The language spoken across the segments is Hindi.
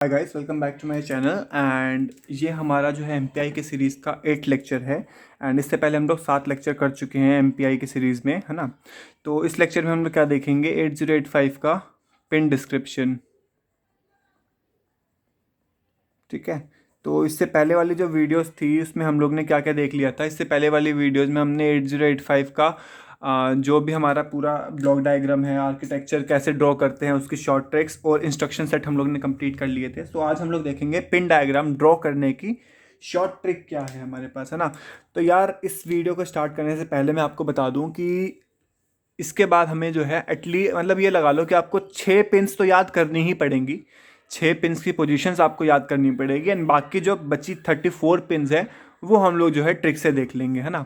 Hi guys, welcome back to my channel. And ये हमारा जो है एमपीआई की सीरीज़ का 8 लेक्चर है। एंड इससे पहले हम लोग 7 लेक्चर कर चुके हैं एमपीआई की सीरीज़ में, है ना। तो इस लेक्चर में हम लोग क्या देखेंगे, 8085 का पिन डिस्क्रिप्शन। ठीक है। तो इससे पहले वाली जो वीडियोस थी उसमें हम लोग ने क्या क्या देख लिया था। इससे पहले वाली वीडियोस में हमने 8085 का जो भी हमारा पूरा ब्लॉक डायग्राम है, आर्किटेक्चर कैसे ड्रॉ करते हैं, उसकी शॉर्ट ट्रिक्स और इंस्ट्रक्शन सेट हम लोग ने कंप्लीट कर लिए थे। तो आज हम लोग देखेंगे पिन डायग्राम ड्रॉ करने की शॉर्ट ट्रिक क्या है हमारे पास, है ना। तो यार, इस वीडियो को स्टार्ट करने से पहले मैं आपको बता दूं कि इसके बाद हमें जो है एटलीस्ट मतलब ये लगा लो कि आपको 6 पिन्स तो याद करनी ही पड़ेंगी। 6 पिन्स की पोजीशंस आपको याद करनी पड़ेगी। एंड बाकी जो बची 34 पिन्स है वो हम लोग जो है ट्रिक से देख लेंगे, है ना।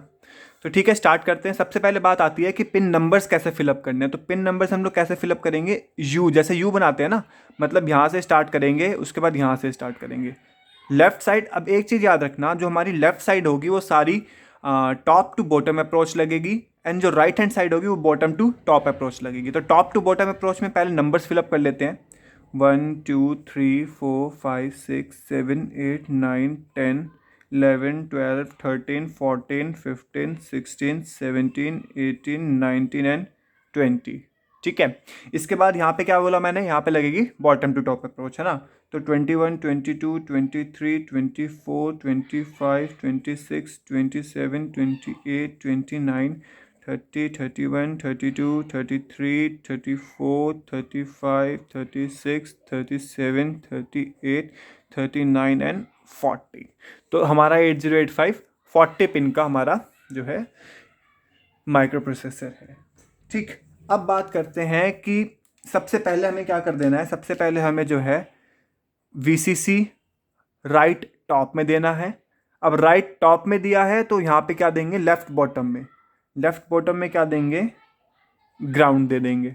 तो ठीक है, स्टार्ट करते हैं। सबसे पहले बात आती है कि पिन नंबर्स कैसे फिलअप करने हैं। तो पिन नंबर्स हम लोग कैसे फिलअप करेंगे, यू जैसे यू बनाते हैं ना, मतलब यहाँ से स्टार्ट करेंगे, उसके बाद यहाँ से स्टार्ट करेंगे लेफ्ट साइड। अब एक चीज़ याद रखना, जो हमारी लेफ्ट साइड होगी वो सारी टॉप टू बॉटम अप्रोच लगेगी। एंड जो राइट हैंड साइड होगी वो बॉटम टू टॉप अप्रोच लगेगी। तो टॉप टू बॉटम अप्रोच में पहले नंबर्स फिलअप कर लेते हैं। 1 2 3 4 5 6 7 8 9 10 11 12 13 14 15 16 17 18 19 एंड 20। ठीक है। इसके बाद यहाँ पे क्या बोला मैंने, यहाँ पे लगेगी बॉटम टू टॉप अप्रोच, है ना। तो 21 22 23 24 25 26 27 28 29 30 31 32 33 34 35 36 37 38 39 एंड 40। तो हमारा 8085 40 पिन का हमारा जो है माइक्रो प्रोसेसर है। ठीक। अब बात करते हैं कि सबसे पहले हमें क्या कर देना है। सबसे पहले हमें जो है वीसीसी राइट टॉप में देना है। अब राइट टॉप में दिया है तो यहाँ पे क्या देंगे, लेफ्ट बॉटम में। लेफ्ट बॉटम में क्या देंगे, ग्राउंड दे देंगे,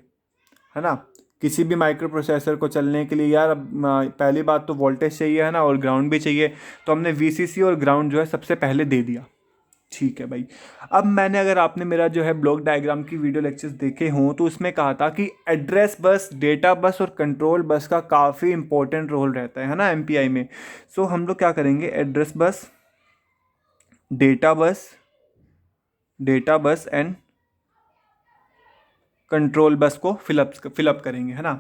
है ना। किसी भी माइक्रो प्रोसेसर को चलने के लिए यार, अब पहली बात तो वोल्टेज चाहिए, है ना, और ग्राउंड भी चाहिए। तो हमने वीसीसी और ग्राउंड जो है सबसे पहले दे दिया। ठीक है भाई। अब मैंने, अगर आपने मेरा जो है ब्लॉक डायग्राम की वीडियो लेक्चर्स देखे हों तो उसमें कहा था कि एड्रेस बस, डेटा बस और कंट्रोल बस का काफ़ी इंपॉर्टेंट रोल रहता है ना एमपीआई में। सो हम लोग क्या करेंगे, address bus, data bus, data bus and control bus को फिलअप करेंगे, है ना।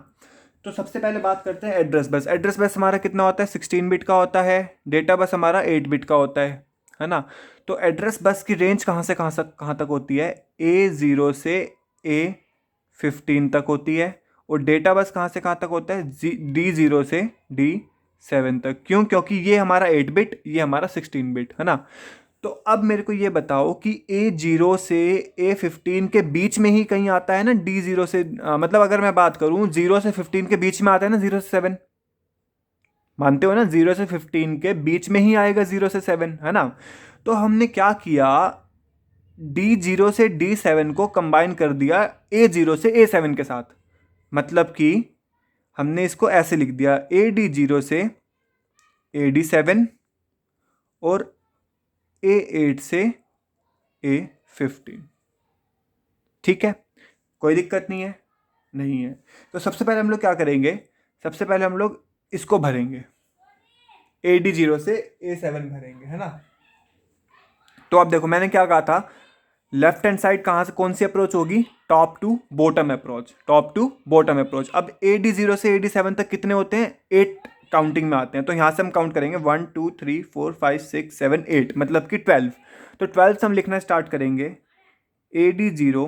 तो सबसे पहले बात करते हैं एड्रेस बस। एड्रेस बस हमारा कितना होता है, 16 बिट का होता है। डेटा बस हमारा 8 बिट का होता है ना। तो एड्रेस बस की रेंज कहाँ से कहाँ तक होती है, A0 से A15 तक होती है। और डेटा बस कहाँ से कहाँ तक होता है, D0 से D7 तक। क्यों, क्योंकि ये हमारा 8 बिट, ये हमारा 16 बिट, है ना। तो अब मेरे को ये बताओ कि A0 से A15 के बीच में ही कहीं आता है ना, D0 से मतलब अगर मैं बात करूं 0 से 15 के बीच में आता है ना, 0 से 7, मानते हो ना, 0 से 15 के बीच में ही आएगा 0 से 7, है ना। तो हमने क्या किया, D0 से D7 को कंबाइन कर दिया A0 से A7 के साथ। मतलब कि हमने इसको ऐसे लिख दिया, AD0 से AD7 और A8 से A15। ठीक है, कोई दिक्कत नहीं है, नहीं है। तो सबसे पहले हम लोग क्या करेंगे, सबसे पहले हम लोग इसको भरेंगे, AD0 से A7 भरेंगे, है ना। तो अब देखो मैंने क्या कहा था, लेफ्ट हैंड साइड कहाँ से कौन सी अप्रोच होगी, top to bottom approach, top to bottom approach. अब AD0 से AD7 तक कितने होते हैं, 8 काउंटिंग में आते हैं। तो यहाँ से हम काउंट करेंगे 1 2 3 4 5 6 7 8, मतलब कि 12। तो 12 से हम लिखना स्टार्ट करेंगे, AD0,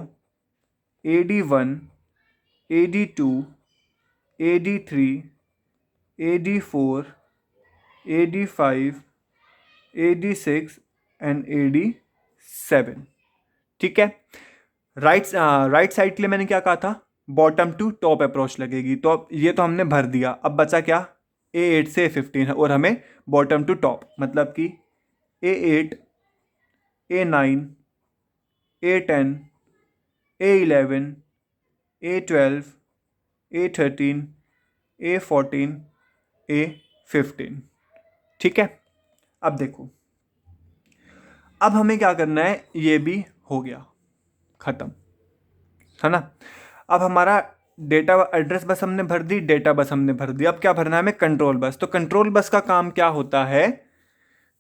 AD1, AD2, AD3, AD4, AD5, AD6 and AD7। ठीक है। राइट साइड के लिए मैंने क्या कहा था, बॉटम टू टॉप अप्रोच लगेगी। तो अब ये तो हमने भर दिया। अब बचा क्या, A8 से A15 है और हमें बॉटम टू टॉप, मतलब कि A8, A9, A10, A11, A12, A13, A14, A15। ठीक है। अब देखो, अब हमें क्या करना है, ये भी हो गया खत्म, है ना। अब हमारा डेटा एड्रेस बस हमने भर दी, डेटा बस हमने भर दी। अब क्या भरना है हमें? Control bus. तो कंट्रोल बस का काम क्या होता है?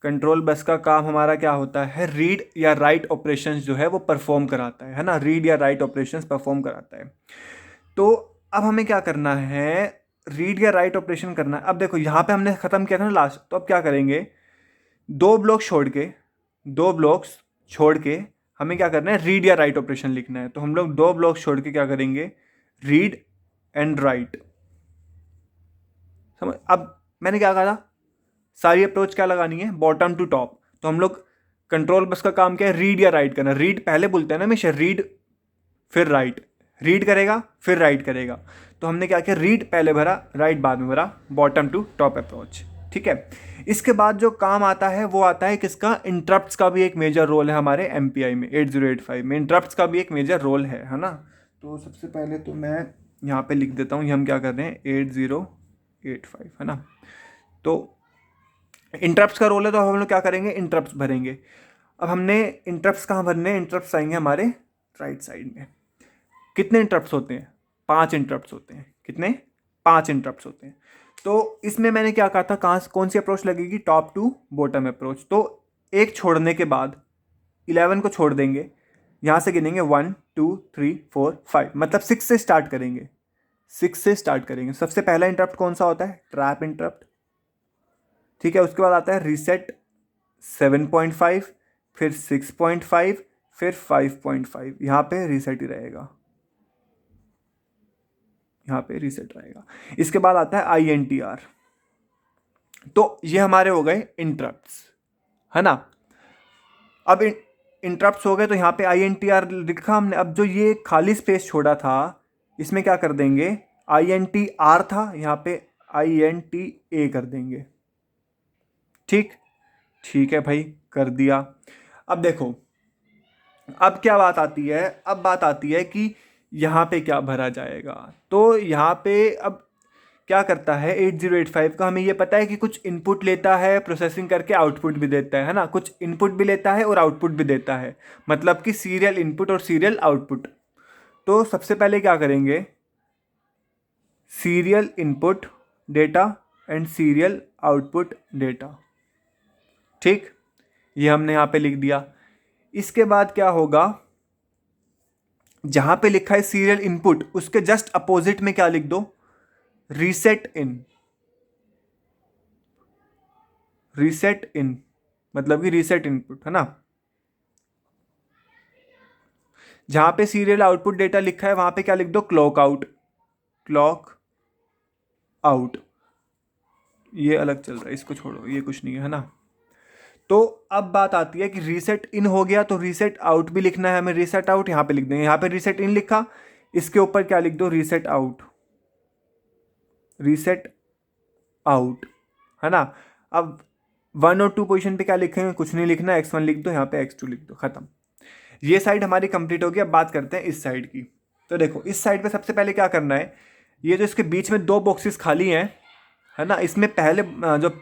कंट्रोल बस का काम हमारा क्या होता है? रीड या राइट ऑपरेशंस जो है वो परफॉर्म कराता है ना, रीड या राइट ऑपरेशंस परफॉर्म कराता है। तो अब हमें क्या करना है? रीड या राइट ऑपरेशन करना है। अब देखो यहाँ पे हमने खत्म किया था ना लास्ट, तो अब क्या करेंगे? दो ब्लॉक्स छोड़ के हमें क्या करना है? रीड या राइट ऑपरेशन लिखना है। तो हम लोग दो ब्लॉक्स छोड़ के क्या करेंगे? Read and right. समझ? अब मैंने क्या कहा था? सारी अप्रोच क्या लगानी है? Bottom to top. तो हम लोग कंट्रोल बस का काम क्या है? रीड या राइट करना। रीड पहले बोलते हैं ना हमेशा, रीड फिर राइट, रीड करेगा फिर राइट करेगा। तो हमने क्या किया? रीड पहले भरा, राइट बाद में भरा, बॉटम टू टॉप अप्रोच। ठीक है। इसके बाद जो काम आता है वो आता है किसका? इंटरप्ट्स का भी एक मेजर रोल है हमारे MPI में 8085 में। इंटरप्ट्स का भी एक मेजर रोल है ना। तो सबसे पहले तो मैं यहाँ पे लिख देता हूँ, ये हम क्या कर रहे हैं? 8085 है ना। तो इंटरप्ट्स का रोल है, तो हम लोग क्या करेंगे? इंटरप्ट्स भरेंगे। अब हमने इंटरप्ट्स कहाँ भरने हैं? इंटरप्ट्स आएंगे हमारे राइट साइड में। कितने इंटरप्ट्स होते हैं? 5 इंटरप्ट्स होते हैं। कितने? 5 इंटरप्ट्स होते हैं। तो इसमें मैंने क्या कहा था? कौन सी अप्रोच लगेगी? Top to bottom approach. तो एक छोड़ने के बाद 11 को छोड़ देंगे, यहाँ से गिनेंगे 1 2 3 4 5, मतलब 6 से स्टार्ट करेंगे। 6 से स्टार्ट करेंगे। सबसे पहला इंटरप्ट कौन सा होता है? Trap interrupt. ठीक है। उसके बाद आता है रीसेट 7.5, फिर 6.5, फिर 5.5। यहाँ पे रीसेट ही रहेगा, यहाँ पे रीसेट रहेगा। इसके बाद आता है INTR। तो ये हमारे हो गए इंटरप्ट्स, है ना। अब इंटरप्ट्स हो गए, तो यहाँ पे INTR लिखा हमने। अब जो ये खाली स्पेस छोड़ा था, इसमें क्या कर देंगे? INTR था, यहाँ पे INTA कर देंगे। ठीक है भाई, कर दिया। अब देखो, अब क्या बात आती है? अब बात आती है कि यहाँ पे क्या भरा जाएगा। तो यहाँ पे अब क्या करता है 8085 का? हमें ये पता है कि कुछ इनपुट लेता है, प्रोसेसिंग करके आउटपुट भी देता है ना। कुछ इनपुट भी लेता है और आउटपुट भी देता है, मतलब कि सीरियल इनपुट और सीरियल आउटपुट। तो सबसे पहले क्या करेंगे? Serial input data and serial output data. ठीक, ये हमने यहाँ पे लिख दिया। इसके बाद क्या होगा? जहां पे लिखा है सीरियल इनपुट, उसके जस्ट अपोजिट में क्या लिख दो? रीसेट इन। रीसेट इन मतलब कि रीसेट इनपुट, है ना। जहां पे सीरियल आउटपुट डेटा लिखा है वहां पे क्या लिख दो? Clock out. क्लॉक आउट, ये अलग चल रहा है, इसको छोड़ो, ये कुछ नहीं है ना। तो अब बात आती है कि रीसेट इन हो गया, तो रीसेट आउट भी लिखना है हमें। रीसेट आउट यहाँ पे लिख देंगे। यहाँ पे रीसेट इन लिखा, इसके ऊपर क्या लिख दो? Reset out. रीसेट आउट, है ना। अब 1 और 2 पोजीशन पे क्या लिखेंगे? कुछ नहीं लिखना, X1 लिख दो, यहाँ पे X2 लिख दो, खत्म। ये साइड हमारी कंप्लीट होगी। अब बात करते हैं इस साइड की। तो देखो, इस साइड पे सबसे पहले क्या करना है? ये जो इसके बीच में 2 बॉक्सेस खाली हैं, है ना, इसमें पहले जो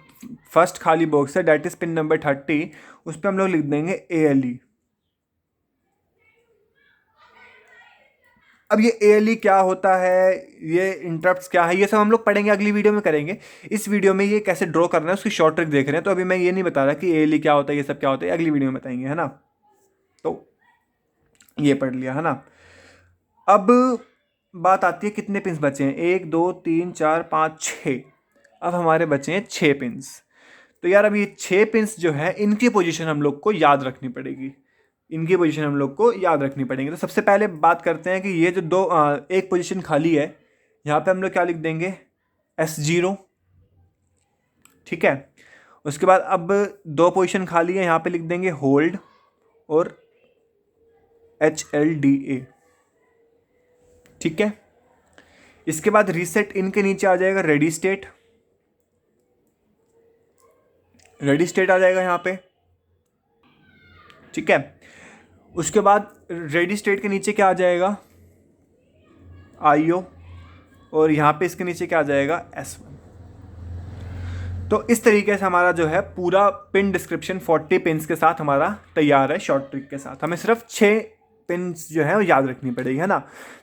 फर्स्ट खाली बॉक्स है, डेट इज पिन नंबर 30, उस पर हम लोग लिख देंगे ALE। अब ये ALE क्या होता है, ये इंटरप्ट्स क्या है, ये सब हम लोग पढ़ेंगे, अगली वीडियो में करेंगे। इस वीडियो में ये कैसे ड्रॉ करना है उसकी शॉर्ट ट्रिक देख रहे हैं, तो अभी मैं ये नहीं बता रहा कि ALE क्या होता है, ये सब क्या होता है, अगली वीडियो में बताएंगे, है ना। तो ये पढ़ लिया, है ना। अब बात आती है कितने पिंस बचे हैं? 1 2 3 4 5 6। अब हमारे बचे हैं 6 पिंस। तो यार अब ये 6 पिंस जो है, इनकी पोजीशन हम लोग को याद रखनी पड़ेगी। इनकी पोजीशन हम लोग को याद रखनी पड़ेगी। तो सबसे पहले बात करते हैं कि ये जो एक पोजीशन खाली है, यहाँ पे हम लोग क्या लिख देंगे? S0। ठीक है। उसके बाद अब 2 पोजीशन खाली है, यहाँ पे लिख देंगे होल्ड और HLDA। ठीक है। इसके बाद रीसेट इन के नीचे आ जाएगा रेडी स्टेट। रेडी स्टेट आ जाएगा यहाँ पे। ठीक है। उसके बाद रेडी स्टेट के नीचे क्या आ जाएगा? IO। और यहाँ पे इसके नीचे क्या आ जाएगा? S1। तो इस तरीके से हमारा जो है पूरा पिन डिस्क्रिप्शन 40 पिन्स के साथ हमारा तैयार है, शॉर्ट ट्रिक के साथ। हमें सिर्फ 6 पिन्स जो है वो याद रखनी पड़ेगी, है ना।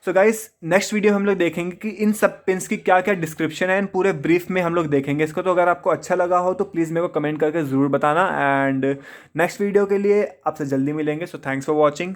सो गाइस नेक्स्ट वीडियो हम लोग देखेंगे कि इन सब पिन्स की क्या क्या डिस्क्रिप्शन है, पूरे ब्रीफ में हम लोग देखेंगे इसको। तो अगर आपको अच्छा लगा हो तो प्लीज़ मेरे को कमेंट करके ज़रूर बताना, एंड नेक्स्ट वीडियो के लिए आपसे जल्दी मिलेंगे। So thanks for watching.